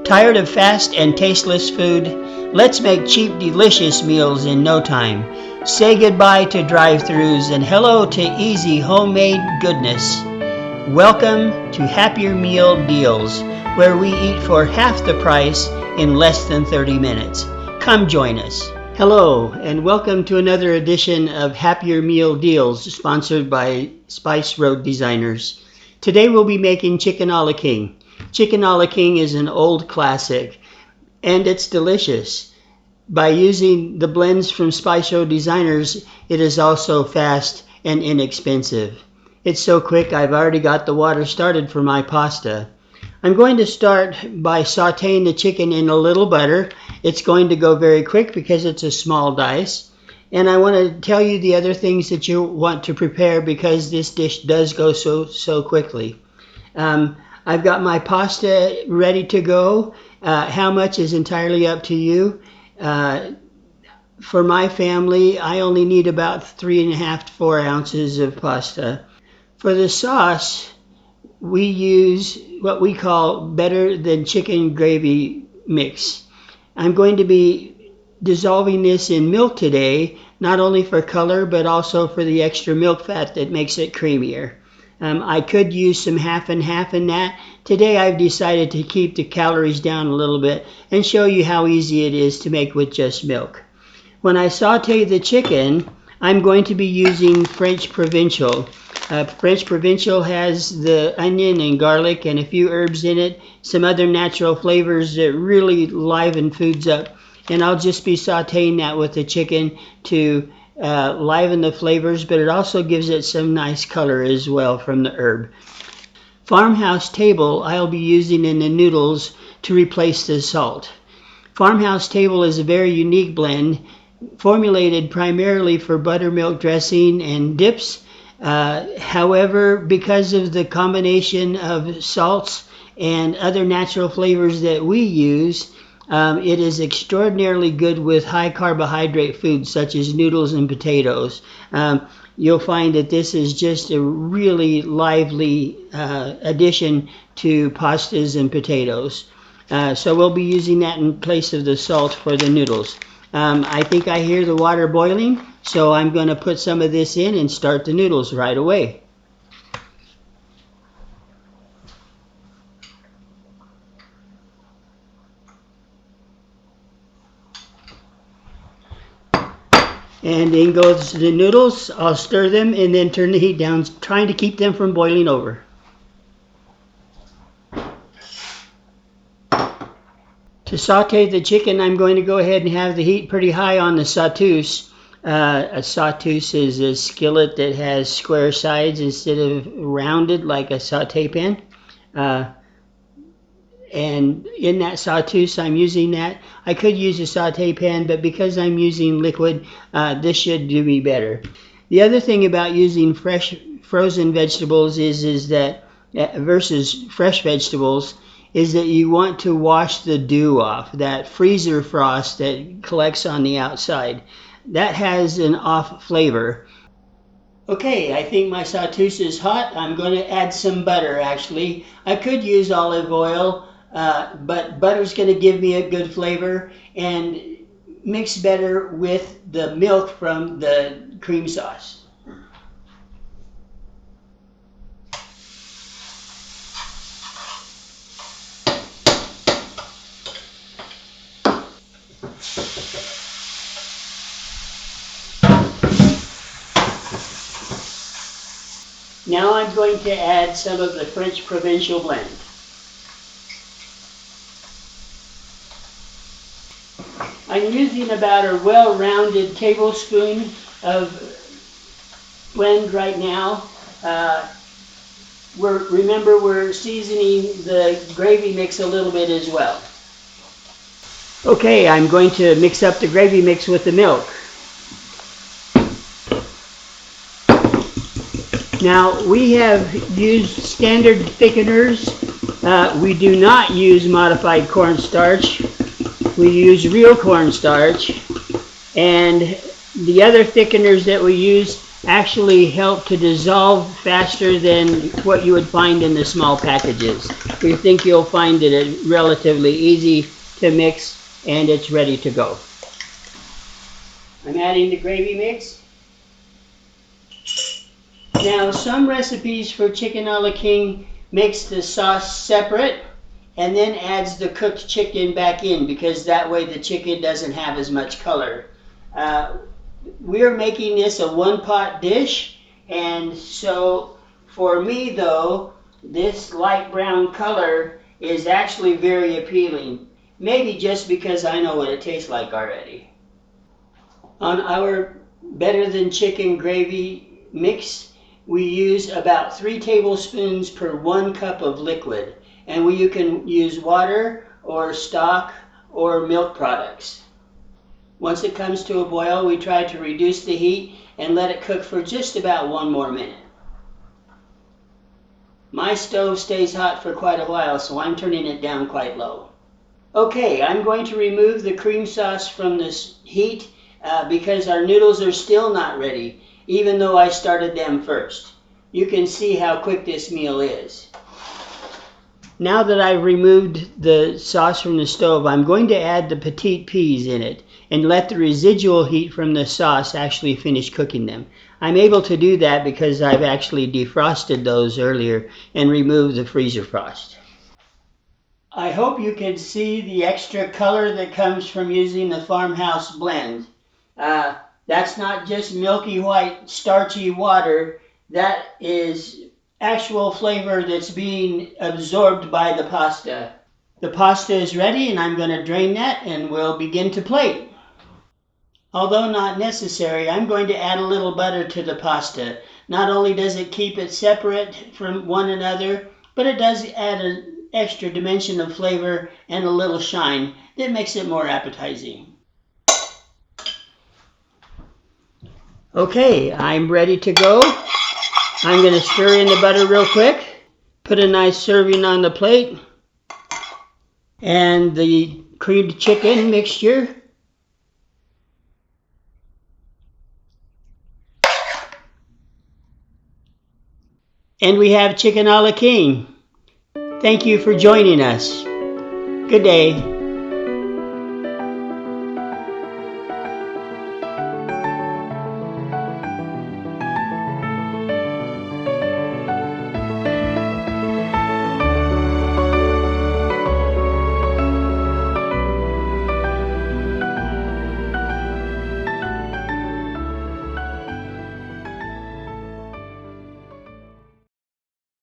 Tired of fast and tasteless food? Let's make cheap, delicious meals in no time. Say goodbye to drive-thrus and hello to easy homemade goodness. Welcome to Happier Meal Deals, where we eat for half the price in less than 30 minutes. Come join us. Hello, and welcome to another edition of Happier Meal Deals, sponsored by Spice Road Designers. Today we'll be making chicken a la king. Chicken a la king is an old classic, and it's delicious. By using the blends from Spice Road Designers, it is also fast and inexpensive. It's so quick, I've already got the water started for my pasta. I'm going to start by sautéing the chicken in a little butter. It's going to go very quick because it's a small dice. And I want to tell you the other things that you want to prepare because this dish does go so quickly. I've got my pasta ready to go. How much is entirely up to you. For my family, I only need about 3.5 to 4 ounces of pasta. For the sauce, we use what we call better than chicken gravy mix. I'm going to be dissolving this in milk today, not only for color, but also for the extra milk fat that makes it creamier. I could use some half and half in that. Today I've decided to keep the calories down a little bit and show you how easy it is to make with just milk. When I saute the chicken, I'm going to be using French Provincial. French Provincial has the onion and garlic and a few herbs in it, some other natural flavors that really liven foods up. And I'll just be sauteing that with the chicken to liven the flavors, but it also gives it some nice color as well from the herb. Farmhouse Table I'll be using in the noodles to replace the salt. Farmhouse Table is a very unique blend formulated primarily for buttermilk dressing and dips. However, because of the combination of salts and other natural flavors that we use, it is extraordinarily good with high carbohydrate foods such as noodles and potatoes. You'll find that this is just a really lively addition to pastas and potatoes. So we'll be using that in place of the salt for the noodles. I think I hear the water boiling, so I'm going to put some of this in and start the noodles right away. And in goes the noodles. I'll stir them and then turn the heat down, trying to keep them from boiling over. To saute the chicken, I'm going to go ahead and have the heat pretty high on the sauteuse. A sauteuse is a skillet that has square sides instead of rounded like a saute pan. And in that sauteuse, I'm using that. I could use a saute pan, but because I'm using liquid, this should do me better. The other thing about using fresh frozen vegetables is that versus fresh vegetables is that you want to wash the dew off, that freezer frost that collects on the outside. That has an off flavor. Okay, I think my sauteuse is hot. I'm going to add some butter actually. I could use olive oil, but butter's going to give me a good flavor and mix better with the milk from the cream sauce. Now I'm going to add some of the French Provincial blend. I'm using about a well-rounded tablespoon of blend right now. Remember, we're seasoning the gravy mix a little bit as well. Okay, I'm going to mix up the gravy mix with the milk. Now, we have used standard thickeners. We do not use modified cornstarch. We use real cornstarch. And the other thickeners that we use actually help to dissolve faster than what you would find in the small packages. We think you'll find it relatively easy to mix, and it's ready to go. I'm adding the gravy mix. Now, some recipes for chicken a la king makes the sauce separate and then adds the cooked chicken back in, because that way the chicken doesn't have as much color. We're making this a one-pot dish, and so for me though, this light brown color is actually very appealing. Maybe just because I know what it tastes like already. On our better than chicken gravy mix, we use about 3 tablespoons per 1 cup of liquid, and you can use water or stock or milk products. Once it comes to a boil, we try to reduce the heat and let it cook for just about 1 more minute. My stove stays hot for quite a while, so I'm turning it down quite low. Okay, I'm going to remove the cream sauce from this heat because our noodles are still not ready, even though I started them first. You can see how quick this meal is. Now that I've removed the sauce from the stove, I'm going to add the petite peas in it and let the residual heat from the sauce actually finish cooking them. I'm able to do that because I've actually defrosted those earlier and removed the freezer frost. I hope you can see the extra color that comes from using the farmhouse blend. That's not just milky white starchy water. That is actual flavor that's being absorbed by the pasta. The pasta is ready, and I'm going to drain that and we'll begin to plate. Although not necessary, I'm going to add a little butter to the pasta. Not only does it keep it separate from one another, but it does add an extra dimension of flavor and a little shine that makes it more appetizing. Okay, I'm ready to go. I'm going to stir in the butter real quick, put a nice serving on the plate, and the creamed chicken mixture. And we have chicken a la king. Thank you for joining us. Good day.